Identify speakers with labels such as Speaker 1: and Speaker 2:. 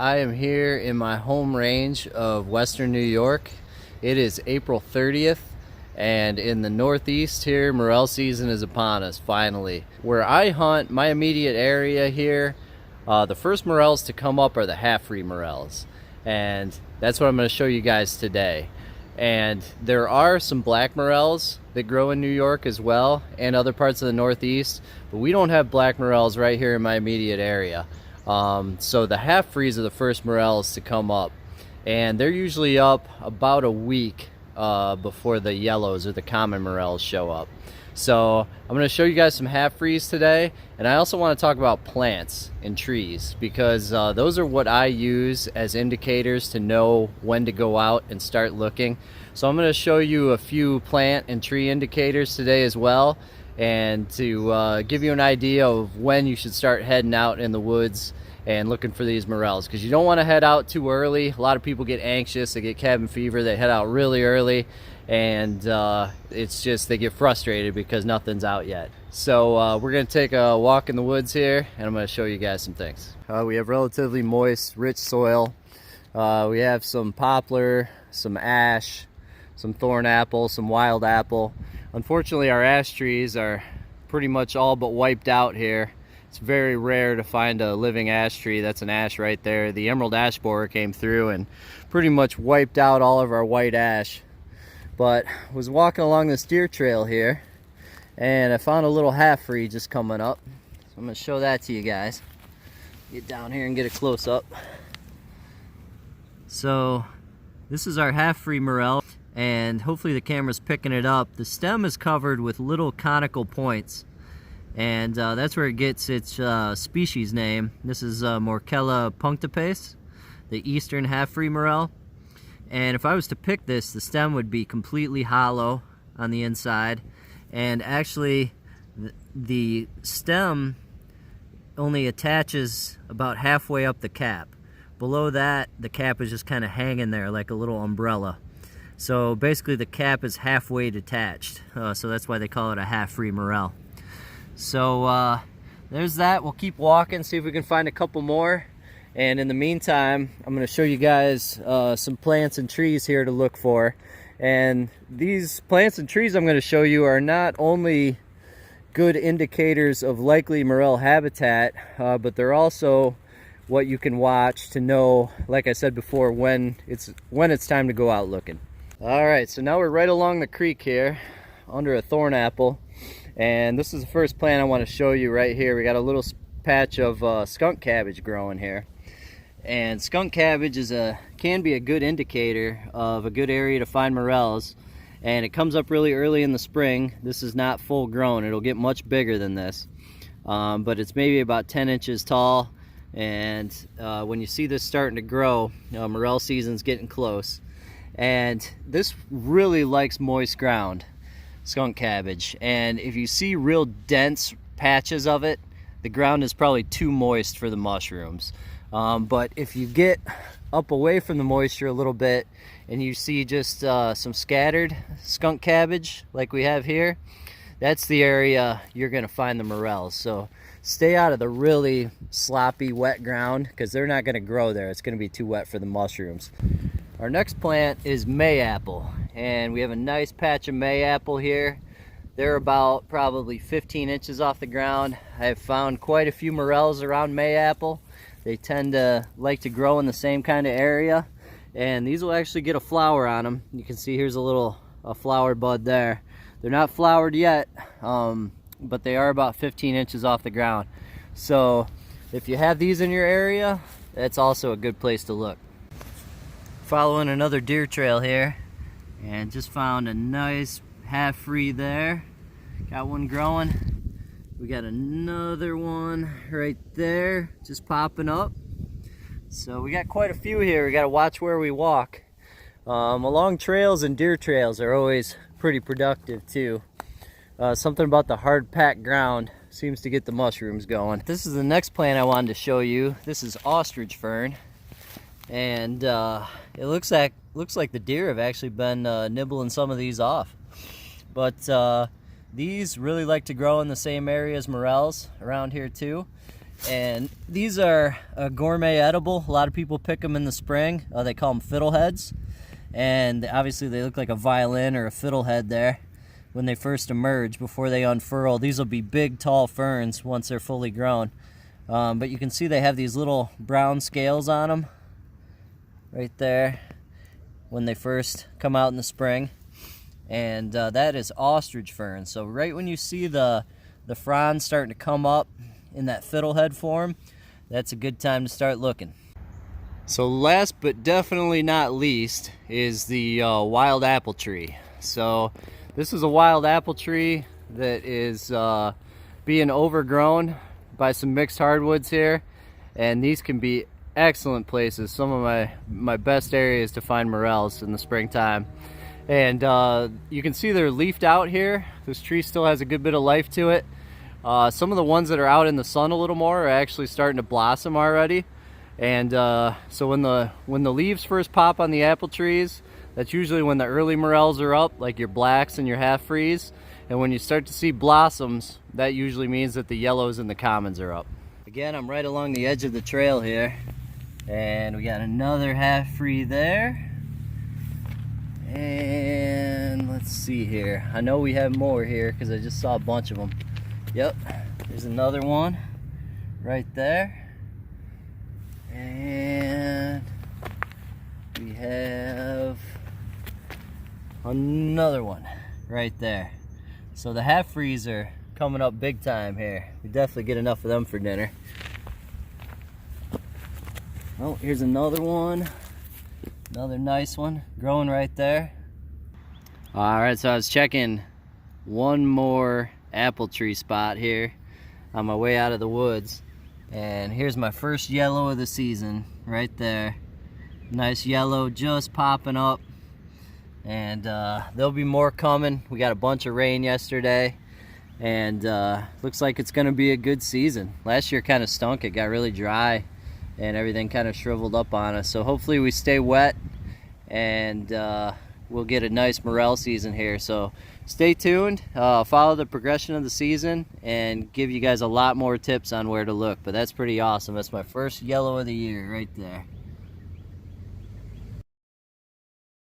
Speaker 1: I am here in my home range of Western New York. It is April 30th, and in the Northeast here, morel season is upon us, finally. Where I hunt, my immediate area here, the first morels to come up are the half-free morels, and that's what I'm going to show you guys today. And there are some black morels that grow in New York as well, and other parts of the Northeast, but we don't have black morels right here in my immediate area. So the half-frees are the first morels to come up, and they're usually up about a week before the yellows or the common morels show up. So I'm going to show you guys some half-frees today, and I also want to talk about plants and trees, because those are what I use as indicators to know when to go out and start looking. So I'm going to show you a few plant and tree indicators today as well, and to give you an idea of when you should start heading out in the woods and looking for these morels, because you don't want to head out too early. A lot of people get anxious, they get cabin fever, they head out really early, and it's just they get frustrated because nothing's out yet. So we're going to take a walk in the woods here, and I'm going to show you guys some things. We have relatively moist, rich soil. We have some poplar, some ash, some thorn apple, some wild apple. Unfortunately, our ash trees are pretty much all but wiped out here. It's very rare to find a living ash tree. That's an ash right there. The emerald ash borer came through and pretty much wiped out all of our white ash. But I was walking along this deer trail here, and I found a little half-free just coming up. So I'm going to show that to you guys. Get down here and get a close-up. So this is our half-free morel, and hopefully the camera's picking it up. The stem is covered with little conical points, and that's where it gets its species name. This is Morella punctipes, the eastern half-free morel. And if I was to pick this, the stem would be completely hollow on the inside, and actually the stem only attaches about halfway up the cap. Below that, the cap is just kind of hanging there like a little umbrella. So basically the cap is halfway detached, so that's why they call it a half-free morel. So there's that. We'll keep walking, see if we can find a couple more. And in the meantime, I'm going to show you guys some plants and trees here to look for. And these plants and trees I'm going to show you are not only good indicators of likely morel habitat, but they're also what you can watch to know, like I said before, when it's time to go out looking. All right, so now we're right along the creek here under a thorn apple, and this is the first plant I want to show you right here. We got a little patch of skunk cabbage growing here, and skunk cabbage can be a good indicator of a good area to find morels, and it comes up really early in the spring. This is not full grown. It'll get much bigger than this, but it's maybe about 10 inches tall, and when you see this starting to grow, morel season's getting close. And this really likes moist ground, skunk cabbage, and if you see real dense patches of it, the ground is probably too moist for the mushrooms. But if you get up away from the moisture a little bit and you see just some scattered skunk cabbage like we have here, that's the area you're going to find the morels. So stay out of the really sloppy wet ground, because they're not going to grow there. It's going to be too wet for the mushrooms. Our next plant is mayapple, and we have a nice patch of mayapple here. They're about probably 15 inches off the ground. I've found quite a few morels around mayapple. They tend to like to grow in the same kind of area, and these will actually get a flower on them. You can see here's a flower bud there. They're not flowered yet, but they are about 15 inches off the ground. So if you have these in your area, that's also a good place to look. Following another deer trail here, and just found a nice half-free there. Got one growing. We got another one right there just popping up. So we got quite a few here. We got to watch where we walk. Along trails and deer trails are always pretty productive too. Something about the hard packed ground seems to get the mushrooms going. This is the next plant I wanted to show you. This is Ostrich Fern, and it looks like the deer have actually been nibbling some of these off. But these really like to grow in the same area as morels around here too. And these are a gourmet edible. A lot of people pick them in the spring. They call them fiddleheads. And obviously they look like a violin or a fiddlehead there when they first emerge before they unfurl. These will be big, tall ferns once they're fully grown. But you can see they have these little brown scales on them right there when they first come out in the spring. And that is ostrich fern. So right when you see the fronds starting to come up in that fiddlehead form, that's a good time to start looking. So last but definitely not least is the wild apple tree. So this is a wild apple tree that is being overgrown by some mixed hardwoods here, and these can be excellent places, some of my best areas to find morels in the springtime. And you can see they're leafed out here. This tree still has a good bit of life to it. Some of the ones that are out in the sun a little more are actually starting to blossom already. And so when the leaves first pop on the apple trees, that's usually when the early morels are up, like your blacks and your half-frees. And when you start to see blossoms, that usually means that the yellows and the commons are up. Again, I'm right along the edge of the trail here, and we got another half-free there. And let's see here. I know we have more here because I just saw a bunch of them. Yep, there's another one right there. And we have another one right there. So the half-frees are coming up big time here. We definitely get enough of them for dinner. Oh, here's another one. Another nice one growing right there. All right, so I was checking one more apple tree spot here on my way out of the woods, and here's my first yellow of the season right there. Nice yellow just popping up, and there'll be more coming. We got a bunch of rain yesterday, and looks like it's gonna be a good season. Last year kind of stunk. It got really dry and everything kind of shriveled up on us, so hopefully we stay wet and we'll get a nice morel season here. So stay tuned, follow the progression of the season, and give you guys a lot more tips on where to look. But that's pretty awesome. That's my first yellow of the year right there.